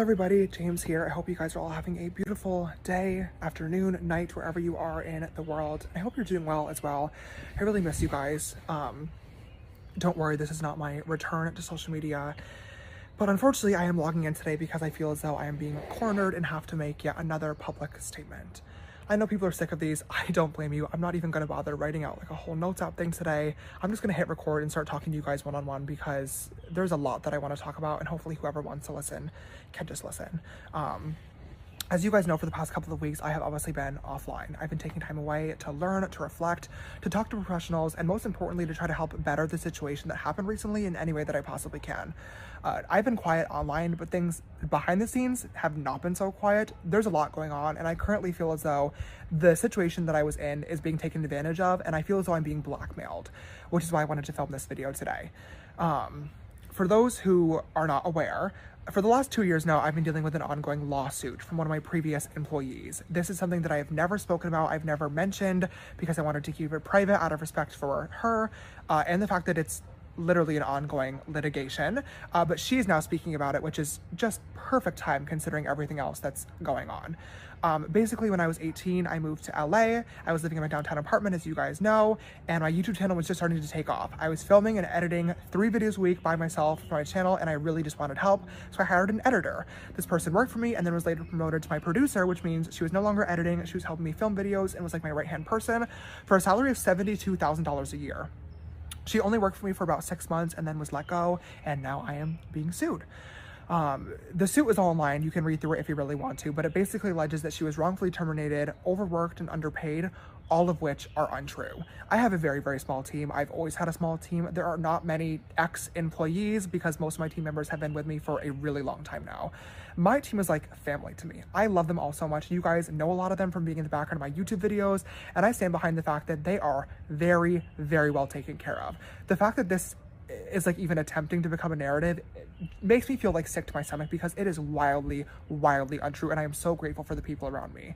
Hello everybody, James here. I hope you guys are all having a beautiful day, afternoon, night, wherever you are in the world. I hope you're doing well as well. I really miss you guys. Don't worry, this is not my return to social media, but unfortunately I am logging in today because I feel as though I am being cornered and have to make yet another public statement. I know people are sick of these. I don't blame you. I'm not even going to bother writing out like a whole notes app thing today. I'm just going to hit record and start talking to you guys one-on-one because there's a lot that I want to talk about, and hopefully whoever wants to listen can just listen. As you guys know, for the past couple of weeks, I have obviously been offline. I've been taking time away to learn, to reflect, to talk to professionals, and most importantly, to try to help better the situation that happened recently in any way that I possibly can. I've been quiet online, but things behind the scenes have not been so quiet. There's a lot going on, and I currently feel as though the situation that I was in is being taken advantage of, and I feel as though I'm being blackmailed, which is why I wanted to film this video today. For those who are not aware, for the last 2 years now, I've been dealing with an ongoing lawsuit from one of my previous employees. This is something that I have never spoken about, I've never mentioned, because I wanted to keep it private out of respect for her, and the fact that it's literally an ongoing litigation, but she's now speaking about it, which is just perfect time considering everything else that's going on. Basically, when I was 18, I moved to LA. I was living in my downtown apartment, as you guys know, and my YouTube channel was just starting to take off. I was filming and editing 3 videos a week by myself for my channel, and I really just wanted help, so I hired an editor. This person worked for me and then was later promoted to my producer, which means she was no longer editing, she was helping me film videos and was like my right-hand person for a salary of $72,000 a year. She only worked for me for about 6 months and then was let go, and now I am being sued. The suit is all online. You can read through it if you really want to, but it basically alleges that she was wrongfully terminated, overworked, and underpaid, all of which are untrue. I have a very, very small team. I've always had a small team. There are not many ex-employees because most of my team members have been with me for a really long time now. My team is like family to me. I love them all so much. You guys know a lot of them from being in the background of my YouTube videos, and I stand behind the fact that they are very, very well taken care of. The fact that this is like even attempting to become a narrative makes me feel like sick to my stomach because it is wildly, wildly untrue, and I am so grateful for the people around me.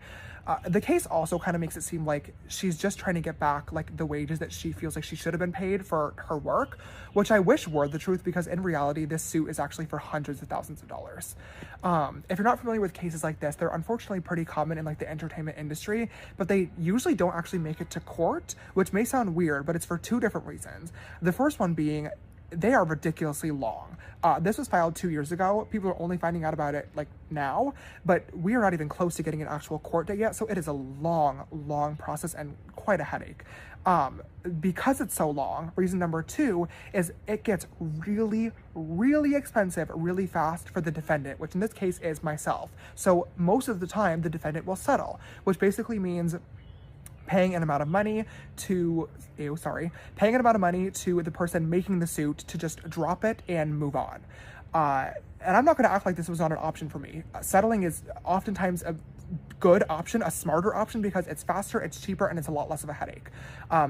The case also kind of makes it seem like she's just trying to get back like the wages that she feels like she should have been paid for her work, which I wish were the truth, because in reality, this suit is actually for hundreds of thousands of dollars. If you're not familiar with cases like this, they're unfortunately pretty common in like the entertainment industry, but they usually don't actually make it to court, which may sound weird, but it's for 2 different reasons. The first one being, they are ridiculously long. This was filed 2 years ago. People are only finding out about it like now, but we are not even close to getting an actual court date yet. So it is a long, long process and quite a headache. Because it's so long, reason number 2 is it gets really, really expensive really fast for the defendant, which in this case is myself. So most of the time the defendant will settle, which basically means paying an amount of money to the person making the suit to just drop it and move on. And I'm not going to act like this was not an option for me. Settling is oftentimes a good option, a smarter option, because it's faster, it's cheaper, and it's a lot less of a headache.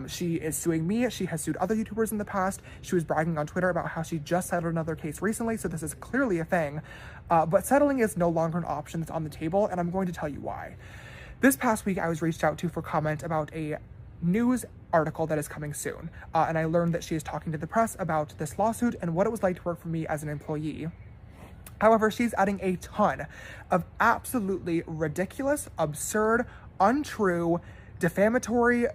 She is suing me. She has sued other YouTubers in the past. She was bragging on Twitter about how she just settled another case recently, so this is clearly a thing. But settling is no longer an option that's on the table, and I'm going to tell you why. This past week, I was reached out to for comment about a news article that is coming soon, and I learned that she is talking to the press about this lawsuit and what it was like to work for me as an employee. However, she's adding a ton of absolutely ridiculous, absurd, untrue, defamatory,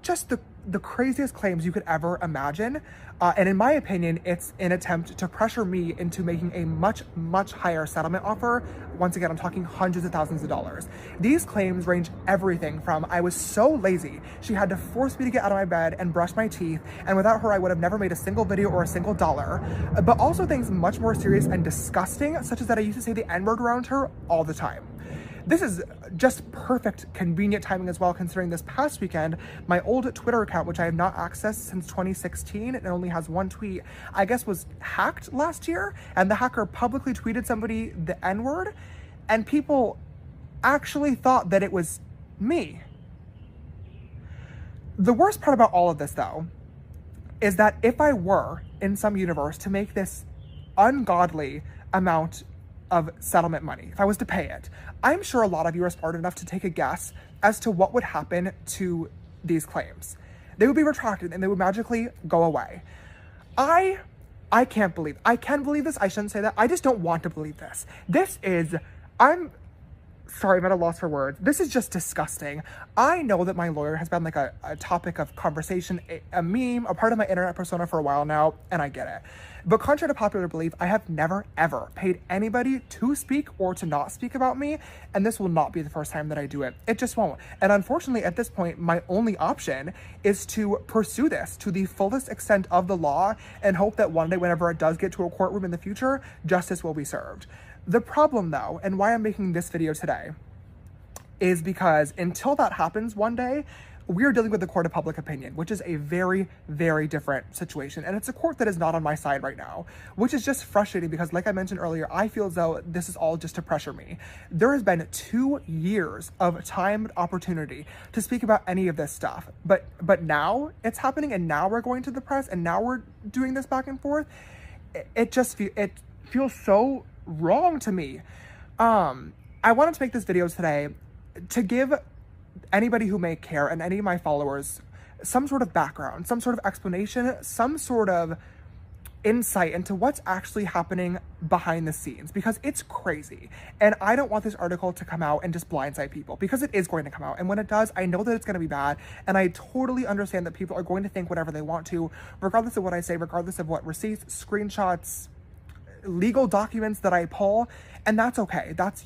just the craziest claims you could ever imagine. And in my opinion, it's an attempt to pressure me into making a much, much higher settlement offer. Once again, I'm talking hundreds of thousands of dollars. These claims range everything from, I was so lazy, she had to force me to get out of my bed and brush my teeth, and without her, I would have never made a single video or a single dollar. But also things much more serious and disgusting, such as that I used to say the N-word around her all the time. This is just perfect, convenient timing as well, considering this past weekend, my old Twitter account, which I have not accessed since 2016, and only has 1 tweet, I guess was hacked last year, and the hacker publicly tweeted somebody the N-word, and people actually thought that it was me. The worst part about all of this, though, is that if I were, in some universe, to make this ungodly amount of settlement money, if I was to pay it, I'm sure a lot of you are smart enough to take a guess as to what would happen to these claims. They would be retracted and they would magically go away. I I can believe this. I shouldn't say that. I just don't want to believe this. I'm sorry, I'm at a loss for words. This is just disgusting. I know that my lawyer has been like a topic of conversation, a meme, a part of my internet persona for a while now, and I get it. But contrary to popular belief, I have never, ever paid anybody to speak or to not speak about me, and this will not be the first time that I do it. It just won't. And unfortunately, at this point, my only option is to pursue this to the fullest extent of the law and hope that one day, whenever it does get to a courtroom in the future, justice will be served. The problem, though, and why I'm making this video today, is because until that happens one day, we are dealing with the court of public opinion, which is a very, very different situation. And it's a court that is not on my side right now, which is just frustrating because, like I mentioned earlier, I feel as though this is all just to pressure me. There has been 2 years of timed opportunity to speak about any of this stuff. But now it's happening, and now we're going to the press, and now we're doing this back and forth. It feels so wrong to me. I wanted to make this video today to give anybody who may care and any of my followers some sort of background, some sort of explanation, some sort of insight into what's actually happening behind the scenes, because it's crazy. And I don't want this article to come out and just blindside people, because it is going to come out. And when it does, I know that it's going to be bad. And I totally understand that people are going to think whatever they want to, regardless of what I say, regardless of what receipts, screenshots, legal documents that I pull, and that's okay. That's,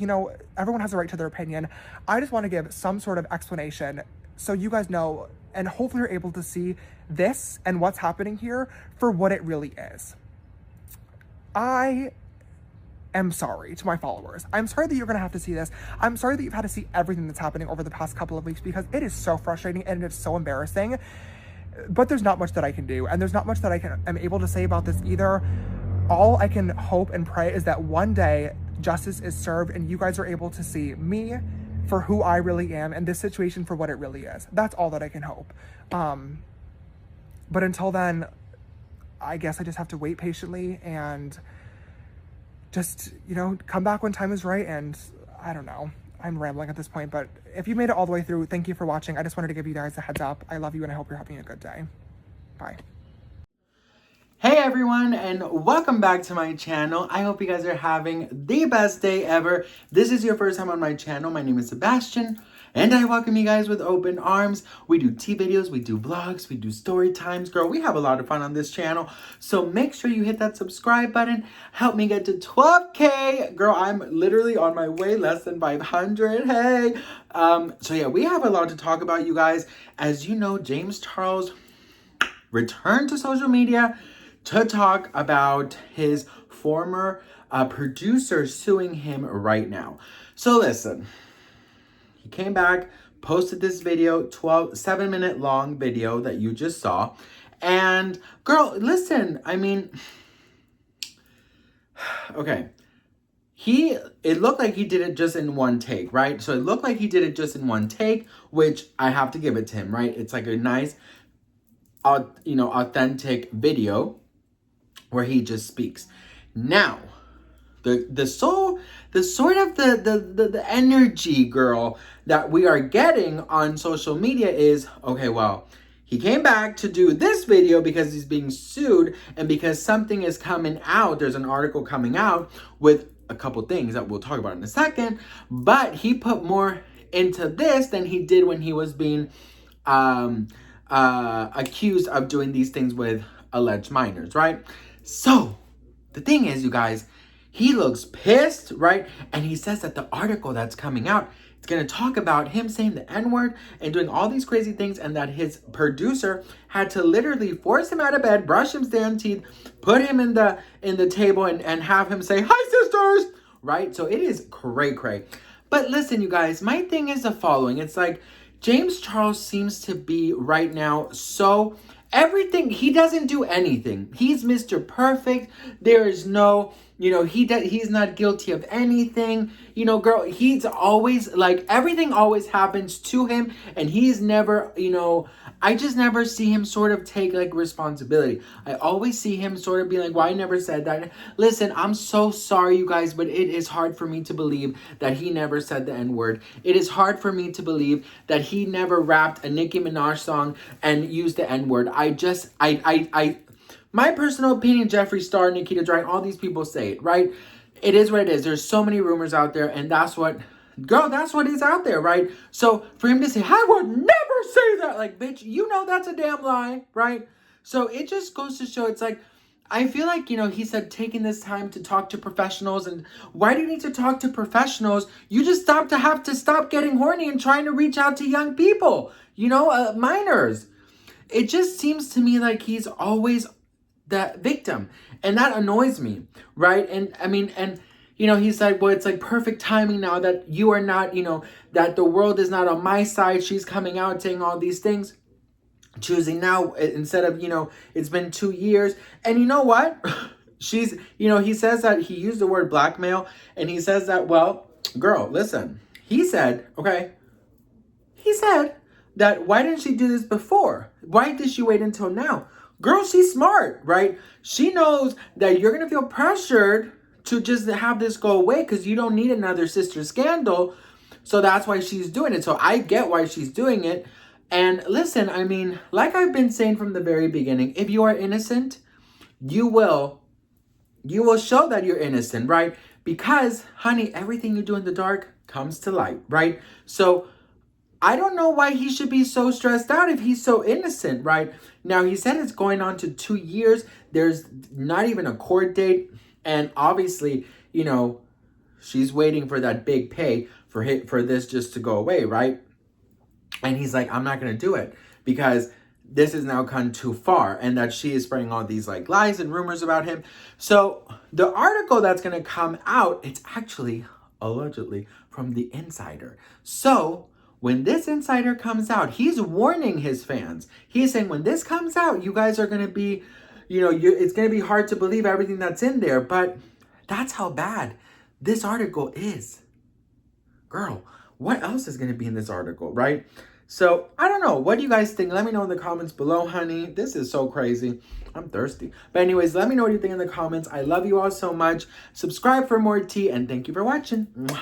everyone has a right to their opinion. I just want to give some sort of explanation so you guys know, and hopefully you're able to see this and what's happening here for what it really is. I am sorry to my followers. I'm sorry that you're going to have to see this. I'm sorry that you've had to see everything that's happening over the past couple of weeks, because it is so frustrating and it's so embarrassing. But there's not much that I can do, and there's not much that am able to say about this either. All I can hope and pray is that one day justice is served and you guys are able to see me for who I really am and this situation for what it really is. That's all that I can hope. But until then, I guess I just have to wait patiently and just, come back when time is right. And I don't know. I'm rambling at this point, but if you made it all the way through, thank you for watching. I just wanted to give you guys a heads up. I love you and I hope you're having a good day. Bye. Hey everyone, and welcome back to my channel. I hope you guys are having the best day ever. This is your first time on my channel. My name is Sebastian, and I welcome you guys with open arms. We do tea videos, we do vlogs, we do story times. Girl, we have a lot of fun on this channel. So make sure you hit that subscribe button. Help me get to 12K. Girl, I'm literally on my way, less than 500. Hey. So yeah, we have a lot to talk about, you guys. As you know, James Charles returned to social media to talk about his former producer suing him right now. So listen, he came back, posted this video, 7-minute long video that you just saw. And girl, listen, I mean, okay. It looked like he did it just in one take, right? So it looked like he did it just in one take, which I have to give it to him, right? It's like a nice, authentic video where he just speaks. Now, the energy, girl, that we are getting on social media is, okay, well, he came back to do this video because he's being sued and because something is coming out. There's an article coming out with a couple things that we'll talk about in a second, but he put more into this than he did when he was being accused of doing these things with alleged minors, right? So the thing is, you guys, he looks pissed, right? And he says that the article that's coming out, it's going to talk about him saying the N-word and doing all these crazy things, and that his producer had to literally force him out of bed, brush his damn teeth, put him in the table and have him say, "Hi, sisters," right? So it is cray-cray. But listen, you guys, my thing is the following. It's like James Charles seems to be right now so... everything, he doesn't do anything. He's Mr. Perfect. There is no, he's not guilty of anything. Girl, he's always like, everything always happens to him, and he's never, I just never see him sort of take like responsibility. I always see him sort of be like, "Well, I never said that." Listen, I'm so sorry, you guys, but it is hard for me to believe that he never said the N-word. It is hard for me to believe that he never rapped a Nicki Minaj song and used the N-word. my personal opinion, Jeffree Star, Nikita Dragon, all these people say it, right? It is what it is. There's so many rumors out there, and that's what is out there, right? So for him to say, I would never say that, like, bitch, you know that's a damn lie, right? So it just goes to show, it's like, I feel like, he said taking this time to talk to professionals. And why do you need to talk to professionals? You just have to stop getting horny and trying to reach out to young people, minors. It just seems to me like he's always the victim. And that annoys me, right? And I mean, he's like, well, it's like perfect timing now that you are not, that the world is not on my side. She's coming out saying all these things. Choosing now instead of, it's been 2 years. And you know what? She's, he says that he used the word blackmail, and he says that, well, girl, listen, he said that why didn't she do this before? Why did she wait until now? Girl, she's smart, right? She knows that you're going to feel pressured to just have this go away because you don't need another sister scandal. So that's why she's doing it. So I get why she's doing it. And listen, I mean, like I've been saying from the very beginning, if you are innocent, you will show that you're innocent, right? Because, honey, everything you do in the dark comes to light, right? So I don't know why he should be so stressed out if he's so innocent, right? Now, he said it's going on to 2 years. There's not even a court date. And obviously, she's waiting for that big pay for this just to go away, right? And he's like, I'm not going to do it because this has now gone too far, and that she is spreading all these like lies and rumors about him. So the article that's going to come out, it's actually allegedly from the insider. So when this insider comes out, he's warning his fans. He's saying, when this comes out, you guys are going to be, it's going to be hard to believe everything that's in there. But that's how bad this article is. Girl, what else is going to be in this article, right? So, I don't know. What do you guys think? Let me know in the comments below, honey. This is so crazy. I'm thirsty. But anyways, let me know what you think in the comments. I love you all so much. Subscribe for more tea, and thank you for watching. Mwah.